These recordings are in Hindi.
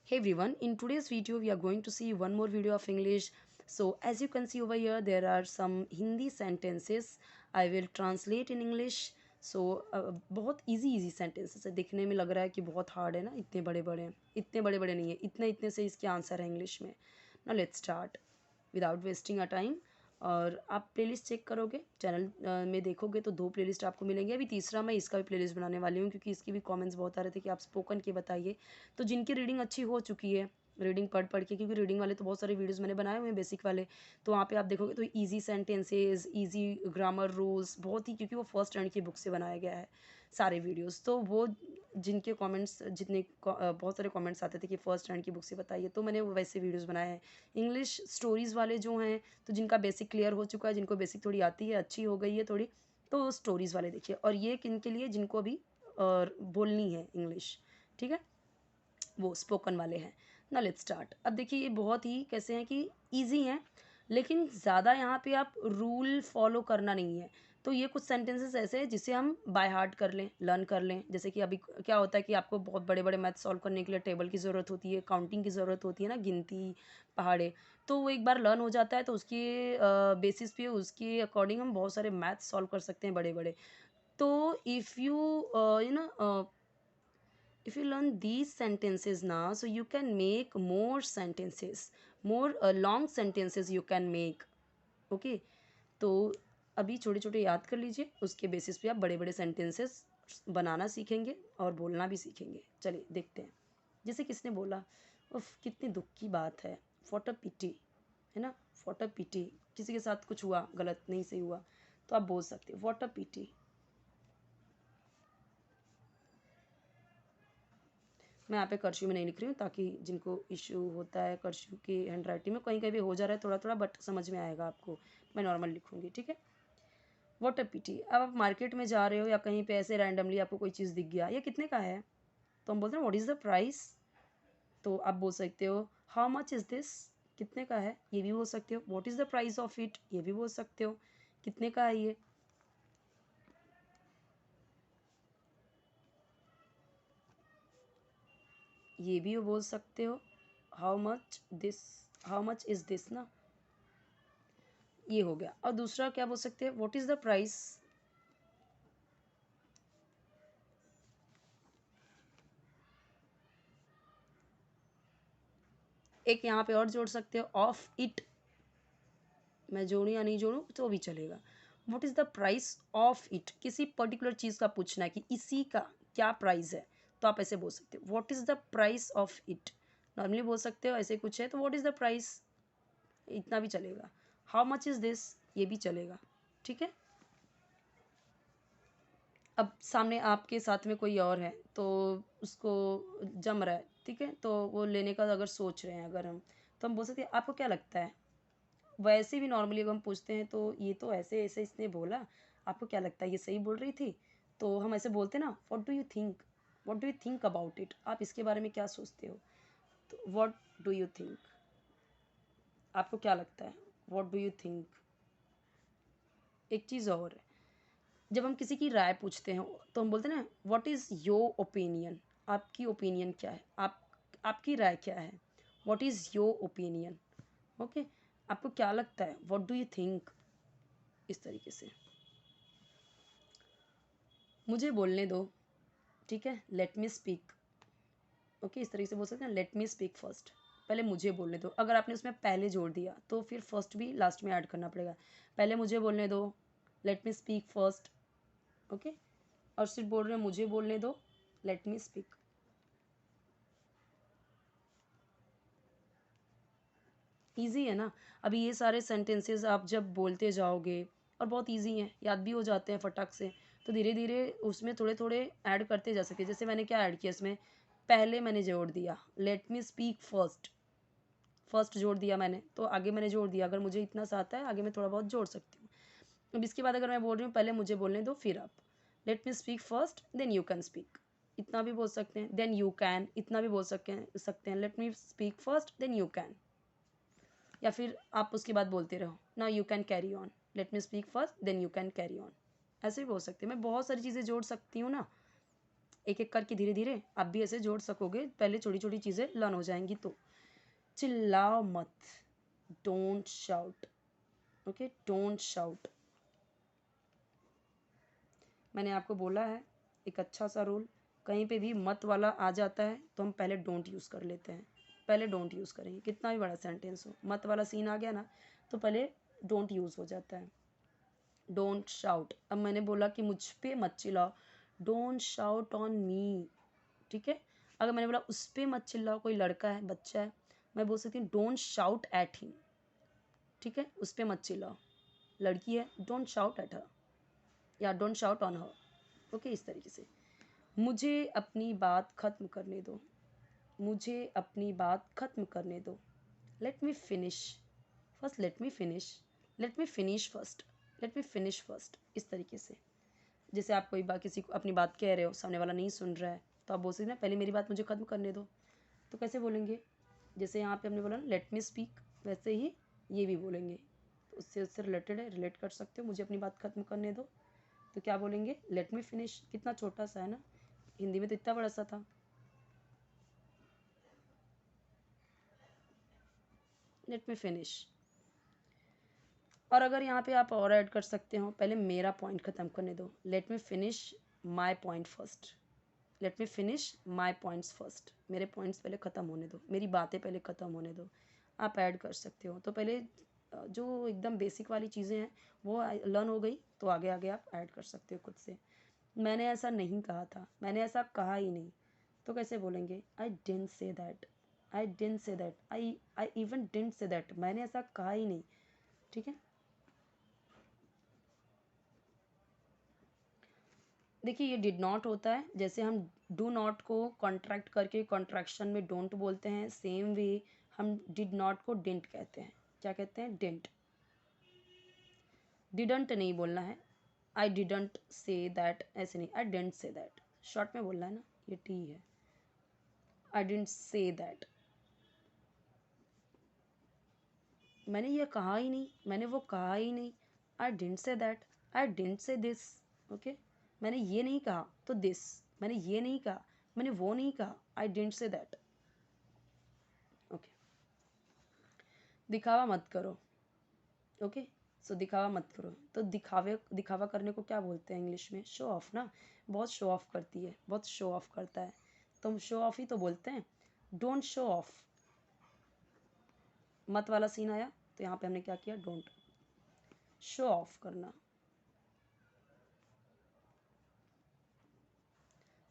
Hey everyone, in today's video we are going to see one more video of English. So as you can see over here there are some Hindi sentences I will translate in English. So बहुत इजी सेंटेंसेस है, दिखने में लग रहा है कि बहुत हार्ड है ना, इतने बड़े बड़े हैं, इतने बड़े बड़े नहीं है, इतने इतने से इसके आंसर है इंग्लिश में. Now let's start without wasting a time. और आप प्लेलिस्ट चेक करोगे चैनल में देखोगे तो दो प्लेलिस्ट आपको मिलेंगे. अभी तीसरा मैं इसका भी प्लेलिस्ट बनाने वाली हूँ क्योंकि इसकी भी कमेंट्स बहुत आ रहे थे कि आप स्पोकन के बताइए. तो जिनकी रीडिंग अच्छी हो चुकी है, रीडिंग पढ़ पढ़ के, क्योंकि रीडिंग वाले तो बहुत सारे वीडियोस मैंने बनाए हुए हैं बेसिक वाले, तो वहाँ पे आप देखोगे तो easy sentences, easy grammar rules बहुत ही, क्योंकि वो फर्स्ट टर्न की बुक से बनाया गया है सारे वीडियोस. तो वो जिनके कमेंट्स बहुत सारे कमेंट्स आते थे कि फर्स्ट टर्न की बुक से बताइए, तो मैंने वैसे वीडियोस बनाए हैं. इंग्लिश स्टोरीज़ वाले जो हैं, तो जिनका बेसिक क्लियर हो चुका है, जिनको बेसिक थोड़ी आती है, अच्छी हो गई है थोड़ी, तो स्टोरीज़ वाले देखिए. और ये किन के लिए, जिनको अभी बोलनी है इंग्लिश, ठीक है, वो स्पोकन वाले हैं. ना लेट्स स्टार्ट. अब देखिए ये बहुत ही कैसे हैं कि ईजी हैं, लेकिन ज़्यादा यहाँ पे आप रूल फॉलो करना नहीं है. तो ये कुछ सेंटेंसेस ऐसे हैं जिसे हम बाय हार्ट कर लें, लर्न कर लें. जैसे कि अभी क्या होता है कि आपको बहुत बड़े बड़े मैथ सॉल्व करने के लिए टेबल की ज़रूरत होती है, काउंटिंग की ज़रूरत होती है ना, गिनती पहाड़े. तो वो एक बार लर्न हो जाता है तो उसके बेसिस पे, उसके अकॉर्डिंग हम बहुत सारे मैथ सॉल्व कर सकते हैं बड़े बड़े. तो if you you know if you learn these sentences now, so you can make more sentences, more long sentences you can make. Okay, तो अभी छोटे छोटे याद कर लीजिए, उसके बेसिस पे आप बड़े बड़े सेंटेंसेस बनाना सीखेंगे और बोलना भी सीखेंगे. चलिए देखते हैं. जैसे किसने बोला, उफ कितनी दुख की बात है, फॉट अ पिटी, है ना, फॉट अ पिटी. किसी के साथ कुछ हुआ, गलत नहीं सही हुआ, तो आप बोल सकते हो वॉट अ पिटी. मैं यहाँ पे कर्सिव में नहीं लिख रही हूँ ताकि जिनको इशू होता है कर्सिव की हैंड राइटिंग में, कहीं कहीं भी हो जा रहा है थोड़ा थोड़ा, बट समझ में आएगा आपको. मैं नॉर्मल लिखूँगी, ठीक है. वॉट अ पिटी. अब आप मार्केट में जा रहे हो या कहीं पे ऐसे रैंडमली आपको कोई चीज़ दिख गया, ये कितने का है, तो हम बोलते हैं व्हाट इज़ द प्राइस. तो आप बोल सकते हो हाउ मच इज़ दिस, कितने का है, ये भी बोल सकते हो. What is the price of it, ये भी बोल सकते हो, कितने का है ये भी बोल सकते हो. How much this, how much is this ना, ये हो गया. और दूसरा क्या बोल सकते हैं, व्हाट इज़ द प्राइस. एक यहाँ पे और जोड़ सकते हो, ऑफ इट. मैं जोड़ूँ या नहीं जोड़ूँ तो भी चलेगा. What is the price of it, किसी पर्टिकुलर चीज़ का पूछना है कि इसी का क्या प्राइस है, तो आप ऐसे बोल सकते हो what is the price of it. Normally बोल सकते हो, ऐसे कुछ है तो व्हाट इज़ द प्राइस, इतना भी चलेगा. हाउ मच इज़ दिस, ये भी चलेगा, ठीक है. अब सामने आपके साथ में कोई और है तो उसको जम रहा है, ठीक है, तो वो लेने का अगर सोच रहे हैं अगर हम, तो हम बोल सकते हैं आपको क्या लगता है. वैसे भी नॉर्मली अगर हम पूछते हैं तो ये तो ऐसे ऐसे इसने बोला, आपको क्या लगता है ये सही बोल रही थी, तो हम ऐसे बोलते हैं ना, what do you think, what do you think about it, आप इसके बारे में क्या सोचते हो. तो व्हाट डू यू थिंक, आपको क्या लगता है, व्हाट डू यू थिंक. एक चीज़ और है, जब हम किसी की राय पूछते हैं तो हम बोलते हैं ना व्हाट इज़ योर ओपिनियन, आपकी ओपिनियन क्या है, आपकी राय क्या है. What is your opinion. Okay, आपको क्या लगता है, व्हाट डू यू थिंक. इस तरीके से मुझे बोलने दो, ठीक है, लेट मी स्पीक. ओके, इस तरीके से बोल सकते हैं लेट मी स्पीक फर्स्ट. पहले मुझे बोलने दो. अगर आपने उसमें पहले जोड़ दिया तो फिर फर्स्ट भी लास्ट में ऐड करना पड़ेगा. पहले मुझे बोलने दो, let me speak first. Okay, और सिर्फ बोल रहे हैं मुझे बोलने दो, लेट मी स्पीक. ईजी है ना. अभी ये सारे सेंटेंसेस आप जब बोलते जाओगे, और बहुत ईजी हैं, याद भी हो जाते हैं फटाक से, तो धीरे धीरे उसमें थोड़े थोड़े ऐड करते जा सकते. जैसे मैंने क्या ऐड किया इसमें, पहले मैंने जोड़ दिया late me speak first, first जोड़ दिया मैंने, तो आगे मैंने जोड़ दिया. अगर मुझे इतना सा आता है आगे मैं थोड़ा बहुत जोड़ सकती हूँ. अब इसके बाद अगर मैं बोल रही हूँ पहले मुझे बोलने दो फिर आप, let me speak first then you can speak, इतना भी बोल सकते हैं. देन यू कैन, इतना भी बोल सकते हैं let me speak first then you can. या फिर आप उसके बाद बोलते रहो ना you can carry on, let me speak first then you can carry on. ऐसे भी बोल सकते हैं. मैं बहुत सारी चीज़ें जोड़ सकती हूँ ना, एक एक करके धीरे धीरे आप भी ऐसे जोड़ सकोगे, पहले छोटी छोटी चीज़ें लर्न हो जाएंगी तो। चिल्लाओ मत, don't shout. Okay, don't shout. मैंने आपको बोला है एक अच्छा सा रूल, कहीं पे भी मत वाला आ जाता है तो हम पहले डोंट यूज़ कर लेते हैं, पहले डोंट यूज़ करेंगे, कितना भी बड़ा सेंटेंस हो, मत वाला सीन आ गया ना तो पहले डोंट यूज़ हो जाता है। डोंट शाउट, अब मैंने बोला कि मुझ पे मत चिल्लाओ, डोंट शाउट ऑन मी, ठीक है। अगर मैंने बोला उस पे मत चिल्लाओ, कोई लड़का है, बच्चा है, मैं बोल सकती हूँ डोंट शाउट एट हिम, ठीक है, उस पे मत चिल्लाओ। लड़की है, डोंट शाउट एट हर या don't shout on her. Okay, इस तरीके से। मुझे अपनी बात ख़त्म करने दो, मुझे अपनी बात ख़त्म करने दो, let me finish first, let me finish, let me finish first, let me finish first, इस तरीके से। जैसे आप कोई बात किसी को अपनी बात कह रहे हो, सामने वाला नहीं सुन रहा है, तो आप बोल सकते ना पहले मेरी बात मुझे ख़त्म करने दो। तो कैसे बोलेंगे, जैसे यहाँ पे हमने बोला ना लेट मी स्पीक, वैसे ही ये भी बोलेंगे, तो उससे रिलेटेड है, रिलेट कर सकते हो। मुझे अपनी बात ख़त्म करने दो, तो क्या बोलेंगे, लेट मी फिनिश। कितना छोटा सा है ना, हिंदी में तो इतना बड़ा सा था। Let me finish. और अगर यहाँ पे आप और ऐड कर सकते हो, पहले मेरा पॉइंट ख़त्म करने दो, let me finish my point first, let me finish my points first, मेरे पॉइंट्स पहले ख़त्म होने दो, मेरी बातें पहले ख़त्म होने दो। आप ऐड कर सकते हो। तो पहले जो एकदम बेसिक वाली चीज़ें हैं वो लर्न हो गई, तो आगे आगे आप ऐड कर सकते हो खुद से। मैंने ऐसा नहीं कहा था, मैंने ऐसा कहा ही नहीं, तो कैसे बोलेंगे, आई didn't say that, I didn't say that, I even didn't say that, मैंने ऐसा कहा ही नहीं, ठीक है। देखिए ये डिड नॉट होता है, जैसे हम डू नॉट को कॉन्ट्रैक्ट करके कॉन्ट्रैक्शन में डोंट बोलते हैं, सेम वे हम डिड नॉट को डिंट कहते हैं। क्या कहते हैं, डिंट। डिडंट नहीं बोलना है, आई डिडंट से दैट ऐसे नहीं, आई डिडंट से दैट, शॉर्ट में बोलना है ना, ये टी है, आई डिडंट से दैट, मैंने ये कहा ही नहीं, मैंने वो कहा ही नहीं, आई didn't say that, I didn't से दिस। ओके, मैंने ये नहीं कहा तो दिस, मैंने ये नहीं कहा, मैंने वो नहीं कहा, आई डिडंट से दैट। ओके, दिखावा मत करो। ओके, सो दिखावा मत करो, तो दिखावा करने को क्या बोलते हैं इंग्लिश में, शो ऑफ ना। बहुत शो ऑफ करती है, बहुत शो ऑफ करता है, तो हम शो ऑफ ही तो बोलते हैं। डोंट शो ऑफ, मत वाला सीन आया तो यहाँ पे हमने क्या किया, डोंट। शो ऑफ करना,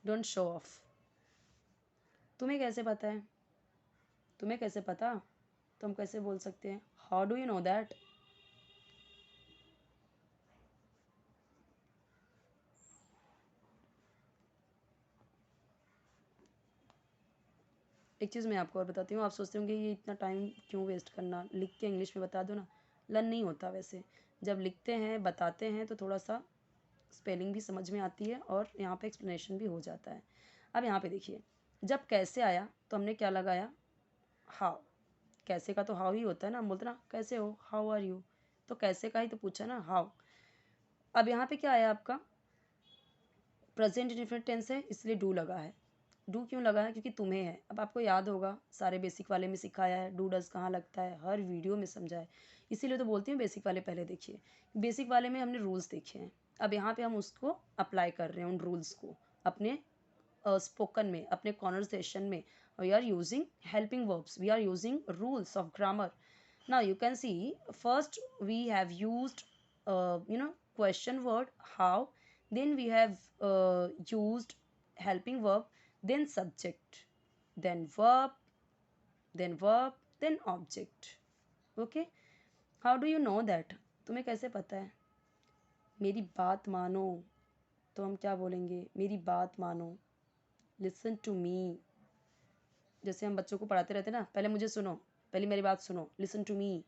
डोंट शो ऑफ। तुम्हें कैसे पता है, तुम्हें कैसे पता, तो हम कैसे बोल सकते हैं, how do you know that. एक चीज़ मैं आपको और बताती हूँ, आप सोचते होंगे ये इतना टाइम क्यों वेस्ट करना, लिख के इंग्लिश में बता दो ना। लर्न नहीं होता वैसे, जब लिखते हैं बताते हैं तो थोड़ा सा स्पेलिंग भी समझ में आती है और यहाँ पे एक्सप्लेनेशन भी हो जाता है। अब यहाँ पे देखिए, जब कैसे आया तो हमने क्या लगाया, हाउ। कैसे का तो हाउ ही होता है ना, हम बोलते ना कैसे हो, हाउ आर यू, तो कैसे का ही तो पूछा ना, हाउ। अब यहाँ पे क्या आया आपका, प्रेजेंट इंडेफिनिट टेंस है इसलिए डू लगा है। डू क्यों लगा है, क्योंकि तुम्हें है। अब आपको याद होगा सारे बेसिक वाले में सिखाया है डू डज कहाँ लगता है, हर वीडियो में समझा है, इसीलिए तो बोलती हूँ बेसिक वाले पहले देखिए। बेसिक वाले में हमने रूल्स देखे हैं, अब यहाँ पे हम उसको अप्लाई कर रहे हैं उन रूल्स को अपने स्पोकन में, अपने कॉन्वर्सेशन में। We are using helping verbs, we are using rules of grammar. now you can see first we have used question word how, then we have used helping verb, then subject, then verb, then verb, then object. Okay, how do you know that, तुम्हें कैसे पता है। मेरी बात मानो, तो हम क्या बोलेंगे, मेरी बात मानो, listen to me। जैसे हम बच्चों को पढ़ाते रहते हैं ना, पहले मुझे सुनो, पहले मेरी बात सुनो, लिसन टू मी।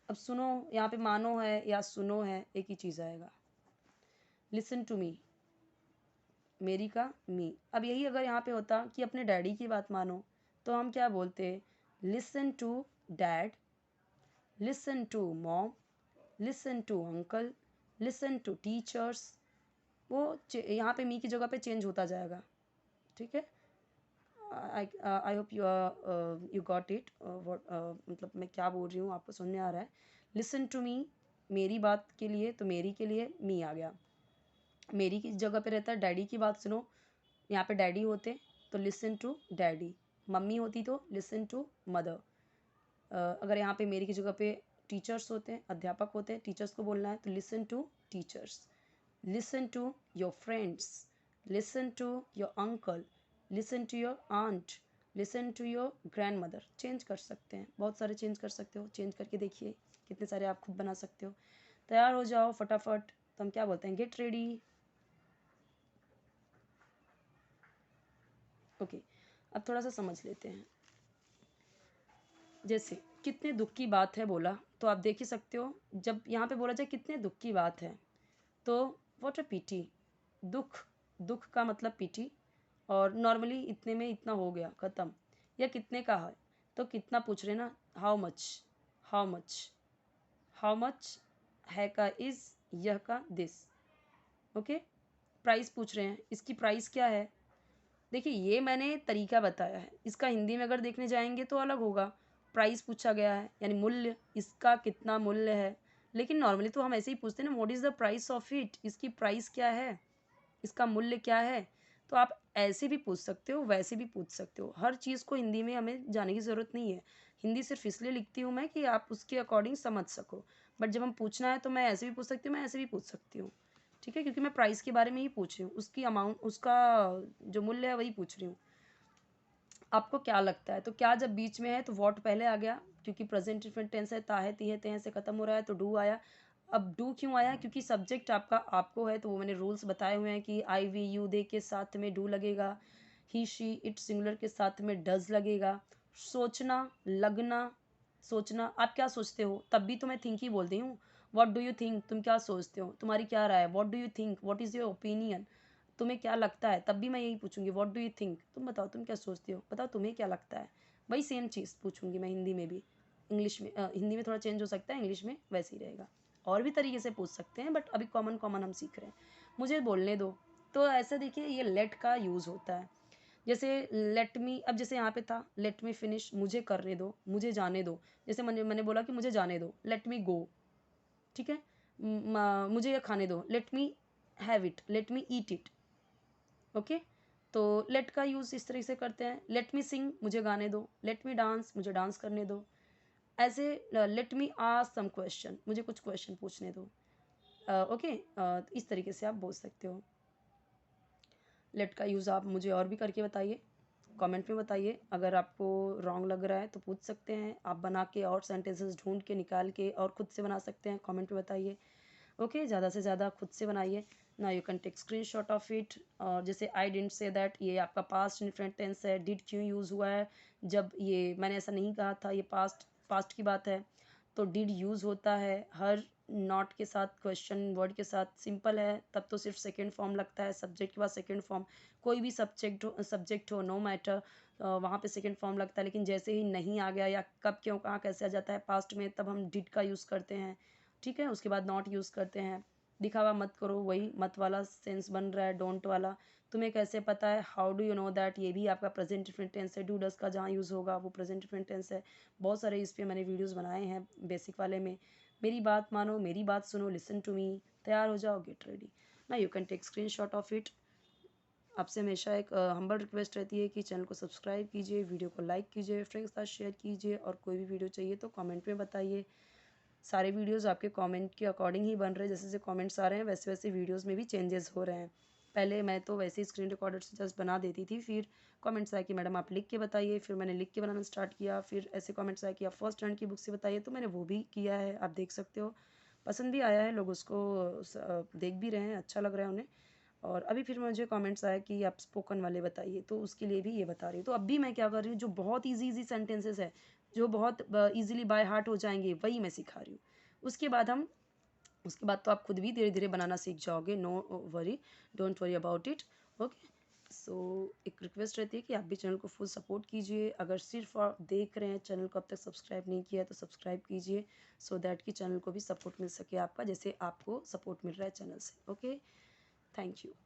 अब सुनो यहाँ पे मानो है या सुनो है, एक ही चीज़ आएगा, लिसन टू मी, मेरी का मी। अब यही अगर यहाँ पे होता कि अपने डैडी की बात मानो, तो हम क्या बोलते, listen to dad, listen to mom, listen to uncle, listen to teachers, वो यहाँ पे मी की जगह पे चेंज होता जाएगा, ठीक है। I hope you got it, मतलब मैं क्या बोल रही हूँ आपको समझ में आ रहा है। लिसन टू मी, मेरी बात के लिए तो मेरी के लिए मी आ गया। मेरी की जगह पे रहता है डैडी की बात सुनो, यहाँ पे डैडी होते तो लिसन टू डैडी। मम्मी होती तो लिसन टू मदर। अगर यहाँ पे मेरी की जगह पे टीचर्स होते हैं, अध्यापक होते हैं, टीचर्स को बोलना है तो listen to teachers. Listen to your friends, listen to your uncle, listen to your aunt, listen to your grandmother. Change कर सकते हैं, बहुत सारे चेंज कर सकते हो, चेंज करके देखिए कितने सारे आप खुद बना सकते हो। तैयार हो जाओ फटाफट, तो हम क्या बोलते हैं, गेट रेडी। ओके, अब थोड़ा सा समझ लेते हैं। जैसे कितने दुख की बात है बोला, तो आप देख ही सकते हो जब यहाँ पे बोला जाए कितने दुख की बात है, तो व्हाट अ पीटी। दुख, दुख का मतलब पीटी, और नॉर्मली इतने में इतना हो गया ख़त्म। या कितने का है, तो कितना पूछ रहे ना, how much, how much, how much, है का इज़, यह का दिस। ओके, प्राइस पूछ रहे हैं, इसकी प्राइस क्या है। देखिए ये मैंने तरीका बताया है, इसका हिंदी में अगर देखने जाएंगे तो अलग होगा। प्राइस पूछा गया है यानी मूल्य, इसका कितना मूल्य है। लेकिन नॉर्मली तो हम ऐसे ही पूछते हैं ना, what is the price of it, इसकी प्राइस क्या है, इसका मूल्य क्या है। तो आप ऐसे भी पूछ सकते हो, वैसे भी पूछ सकते हो। हर चीज़ को हिंदी में हमें जाने की ज़रूरत नहीं है। हिंदी सिर्फ इसलिए लिखती हूँ मैं कि आप उसके अकॉर्डिंग समझ सको। बट जब हम पूछना है तो मैं ऐसे भी पूछ सकती हूँ, मैं ऐसे भी पूछ सकती हूँ, ठीक है, क्योंकि मैं प्राइस के बारे में ही पूछ रही हूँ, उसकी अमाउंट, उसका जो मूल्य है वही पूछ रही हूँ। आपको क्या लगता है, तो क्या जब बीच में है तो वॉट पहले आ गया, क्योंकि प्रेजेंट डिफरेंट टेंस है, ताहे तिहे तेहे से खत्म हो रहा है तो डू आया। अब डू क्यों आया, क्योंकि सब्जेक्ट आपका आपको है, तो वो मैंने रूल्स बताए हुए हैं कि आई वी यू दे के साथ में डू लगेगा, ही शी इट सिंगुलर के साथ में डज लगेगा। सोचना, लगना, सोचना, आप क्या सोचते हो, तब भी तो मैं थिंक ही बोलती हूँ। वॉट डू यू थिंक, तुम क्या सोचते हो, तुम्हारी क्या राय है। What do you think, what is your opinion, तुम्हें क्या लगता है, तब भी मैं यही पूछूंगी, व्हाट डू यू थिंक, तुम बताओ तुम क्या सोचती हो, बताओ तुम्हें क्या लगता है। वही सेम चीज़ पूछूंगी मैं हिंदी में भी। इंग्लिश में हिंदी में थोड़ा चेंज हो सकता है, इंग्लिश में वैसे ही रहेगा। और भी तरीके से पूछ सकते हैं, बट अभी कॉमन कॉमन हम सीख रहे हैं। मुझे बोलने दो, तो ऐसा देखिए ये लेट का यूज़ होता है। जैसे लेट मी, अब जैसे यहाँ पे था लेट मी फिनिश, मुझे करने दो, मुझे जाने दो। जैसे मैंने मैंने बोला कि मुझे जाने दो, लेट मी गो, ठीक है। मुझे ये खाने दो, let me have it, let me eat it. Okay, तो लेट का यूज़ इस तरह से करते हैं। लेट मी सिंग, मुझे गाने दो, लेट मी डांस, मुझे डांस करने दो। ऐसे let me ask some question, मुझे कुछ क्वेश्चन पूछने दो। ओके, इस तरीके से आप बोल सकते हो। लेट का यूज़ आप मुझे और भी करके बताइए, कमेंट में बताइए। अगर आपको रॉन्ग लग रहा है तो पूछ सकते हैं, आप बना के और सेंटेंसेस ढूंढ के निकाल के और खुद से बना सकते हैं, कमेंट में बताइए। ओके, ज़्यादा से ज़्यादा खुद से बनाइए ना। You can take screenshot of it. और जैसे आई डिडंट से दैट, ये आपका पास्ट इंडिफरेंट टेंस है। डिड क्यों यूज़ हुआ है, जब ये मैंने ऐसा नहीं कहा था, ये पास्ट पास्ट की बात है, तो डिड यूज़ होता है हर नॉट के साथ, क्वेश्चन वर्ड के साथ। सिंपल है तब तो सिर्फ सेकेंड फॉर्म लगता है, सब्जेक्ट के बाद सेकेंड फॉर्म। कोई भी सब्जेक्ट हो नो मैटर, वहाँ पे सेकेंड फॉर्म लगता है। लेकिन जैसे ही नहीं आ गया या कब क्यों कहाँ कैसे आ जाता है पास्ट में, तब हम डिड का यूज़ करते हैं, ठीक है। उसके बाद नॉट यूज़ करते हैं। दिखावा मत करो, वही मत वाला सेंस बन रहा है, डोंट वाला। तुम्हें कैसे पता है, how do you know that, ये भी आपका प्रेजेंट डिफरेंट टेंस है। डू डस का जहाँ यूज़ होगा वो प्रेजेंट डिफरेंट टेंस है। बहुत सारे इस पर मैंने वीडियोज़ बनाए हैं बेसिक वाले में। मेरी बात मानो, मेरी बात सुनो, लिसन टू मी। तैयार हो जाओ, गेट रेडी ना। You can take screenshot of it. आपसे हमेशा एक हम्बल रिक्वेस्ट रहती है कि चैनल को सब्सक्राइब कीजिए, वीडियो को लाइक कीजिए, फ्रेंड्स के साथ शेयर कीजिए, और कोई भी वीडियो चाहिए तो कमेंट में बताइए। सारे वीडियोस आपके कमेंट के अकॉर्डिंग ही बन रहे हैं, जैसे जैसे कमेंट्स आ रहे हैं वैसे वैसे वीडियोस में भी चेंजेस हो रहे हैं। पहले मैं तो वैसे ही स्क्रीन रिकॉर्डर से जस्ट बना देती थी, फिर कमेंट्स आए कि मैडम आप लिख के बताइए, फिर मैंने लिख के बनाना स्टार्ट किया। फिर ऐसे कमेंट्स आए कि आप फर्स्ट हैंड की बुक से बताइए, तो मैंने वो भी किया है, आप देख सकते हो। पसंद भी आया है, लोग उसको देख भी रहे हैं, अच्छा लग रहा है उन्हें। और अभी फिर मुझे कमेंट्स आया कि आप स्पोकन वाले बताइए, तो उसके लिए भी ये बता रही हूँ। तो अब भी मैं क्या कर रही हूँ, जो बहुत ईजी सेंटेंसेस है, जो बहुत ईजिली बाय हार्ट हो जाएंगे, वही मैं सिखा रही हूँ। उसके बाद हम उसके बाद तो आप खुद भी धीरे धीरे बनाना सीख जाओगे, no worry, don't worry about it. Okay, so एक रिक्वेस्ट रहती है कि आप भी चैनल को फुल सपोर्ट कीजिए। अगर सिर्फ आप देख रहे हैं, चैनल को अब तक सब्सक्राइब नहीं किया है तो सब्सक्राइब कीजिए, सो दैट कि चैनल को भी सपोर्ट मिल सके आपका, जैसे आपको सपोर्ट मिल रहा है चैनल से। Okay, Thank you.